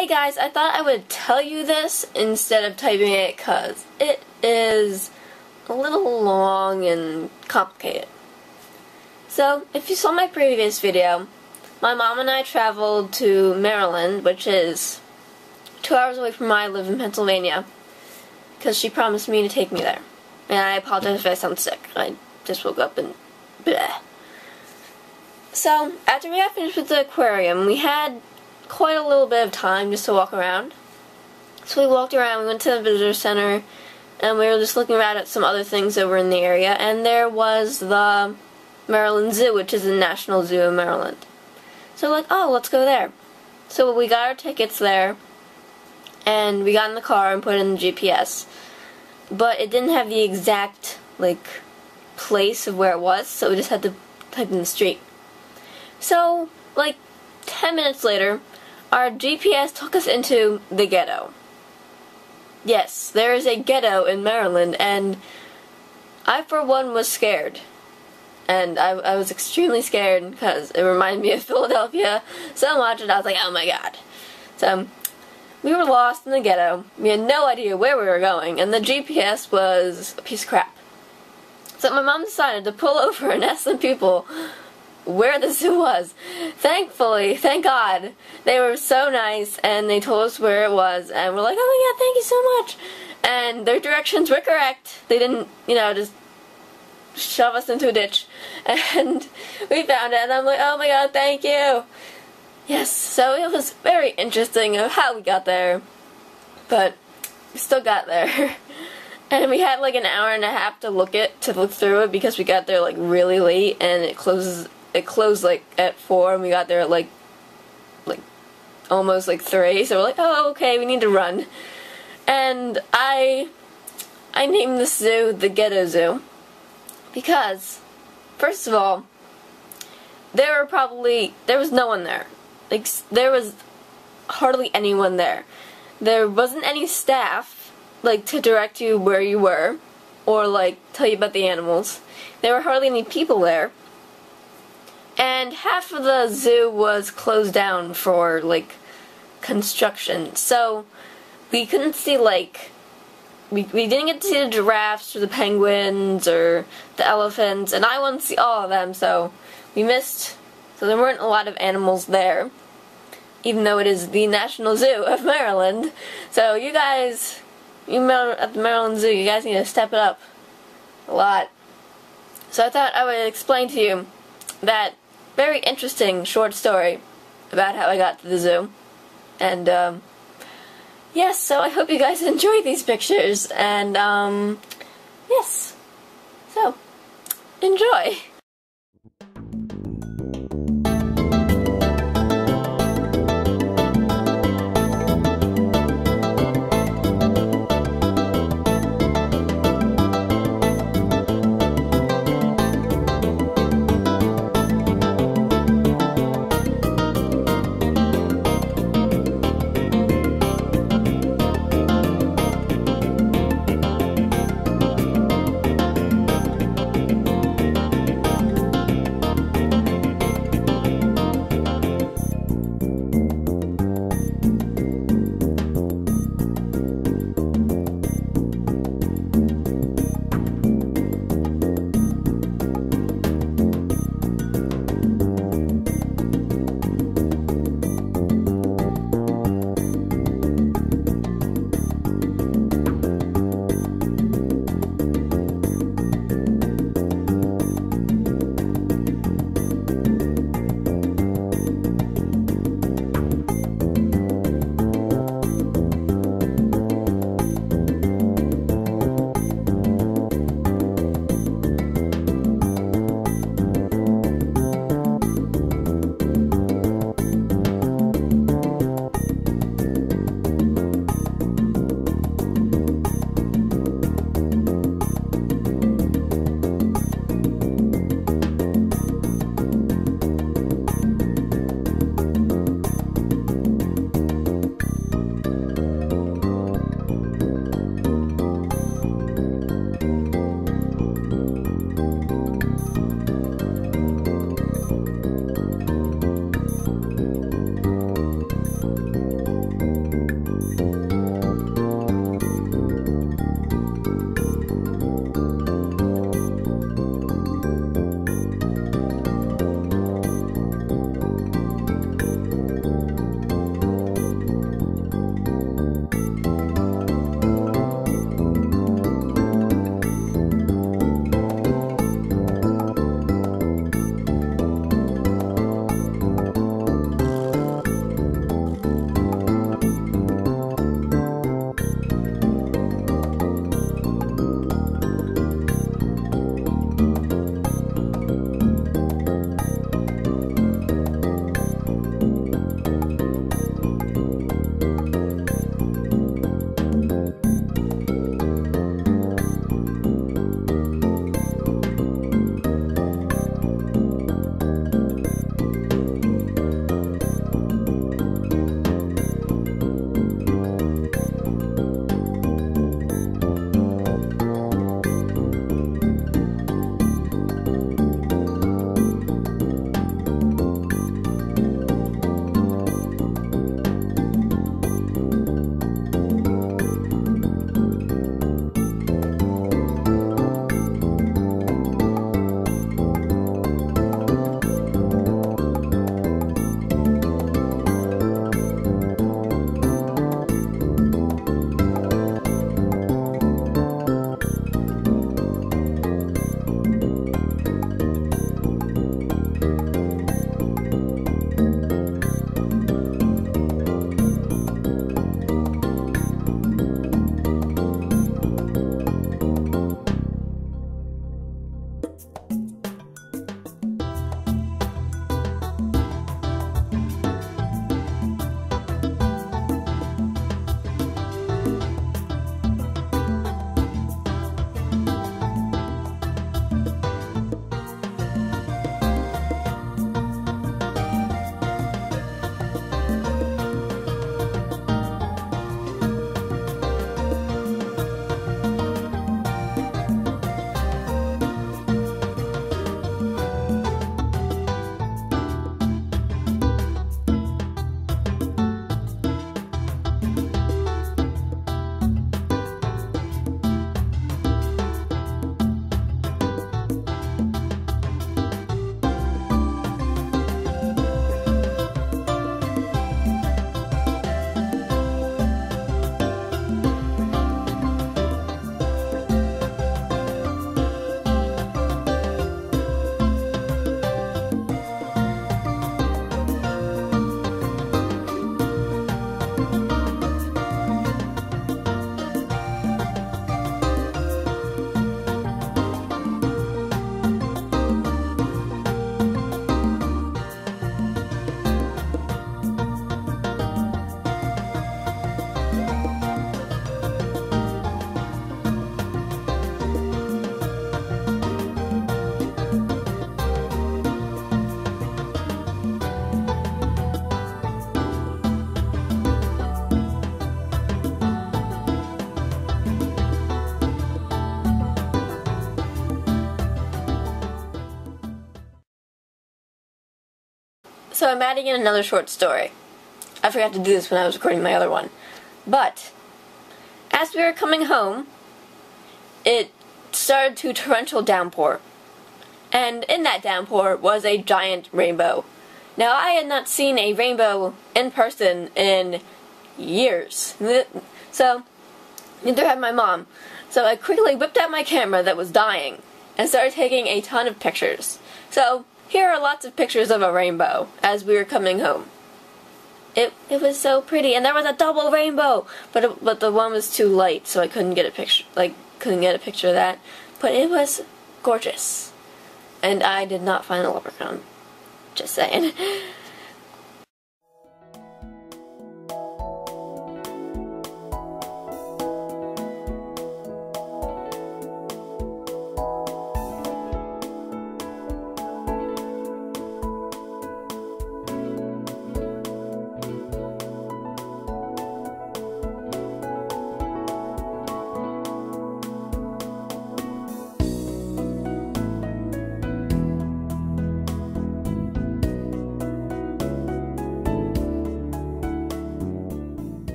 Hey guys, I thought I would tell you this instead of typing it because it is a little long and complicated. So, if you saw my previous video, my mom and I traveled to Maryland, which is 2 hours away from where I live in Pennsylvania, because she promised me to take me there. And I apologize if I sound sick. I just woke up and bleh. So, after we got finished with the aquarium, we had quite a little bit of time just to walk around. So we walked around, we went to the visitor center, and we were just looking around at some other things that were in the area, and there was the Maryland Zoo, which is the National Zoo of Maryland. So we're like, oh, let's go there. So we got our tickets there, and we got in the car and put in the GPS. But it didn't have the exact, place of where it was, so we just had to type in the street. So, 10 minutes later, our GPS took us into the ghetto. Yes, there is a ghetto in Maryland, and I, for one, was scared. And I was extremely scared because it reminded me of Philadelphia so much, and I was like, oh my god. So, we were lost in the ghetto. We had no idea where we were going, and the GPS was a piece of crap. So my mom decided to pull over and ask some people where the zoo was. Thankfully, thank God, they were so nice and they told us where it was, and we're like, oh my god, thank you so much. And their directions were correct. They didn't, just shove us into a ditch. And we found it, and I'm like, oh my god, thank you. Yes, so it was very interesting of how we got there, but we still got there. And we had an hour and a half to look through it because we got there really late, and it closed at 4, and we got there at almost 3, so we're like, oh, okay, we need to run. And I named the zoo the Ghetto Zoo because, first of all, there was no one there. There was hardly anyone there. There wasn't any staff to direct you where you were, or tell you about the animals. There were hardly any people there. And half of the zoo was closed down for, construction. So, we couldn't see, we didn't get to see the giraffes, or the penguins, or the elephants, and I wanted to see all of them, so we missed. So there weren't a lot of animals there, even though it is the National Zoo of Maryland. So you guys, at the Maryland Zoo, you guys need to step it up a lot. So I thought I would explain to you that very interesting short story about how I got to the zoo. And, yes, so I hope you guys enjoy these pictures, and, yes. So, enjoy! so I'm adding in another short story. I forgot to do this when I was recording my other one. But, as we were coming home, it started to torrential downpour. And in that downpour was a giant rainbow. Now, I had not seen a rainbow in person in years. So, neither had my mom. So I quickly whipped out my camera that was dying and started taking a ton of pictures. So, here are lots of pictures of a rainbow as we were coming home. It was so pretty, and there was a double rainbow, but the one was too light, so I couldn't get a picture. Couldn't get a picture of that. But it was gorgeous, and I did not find the leprechaun. Just saying.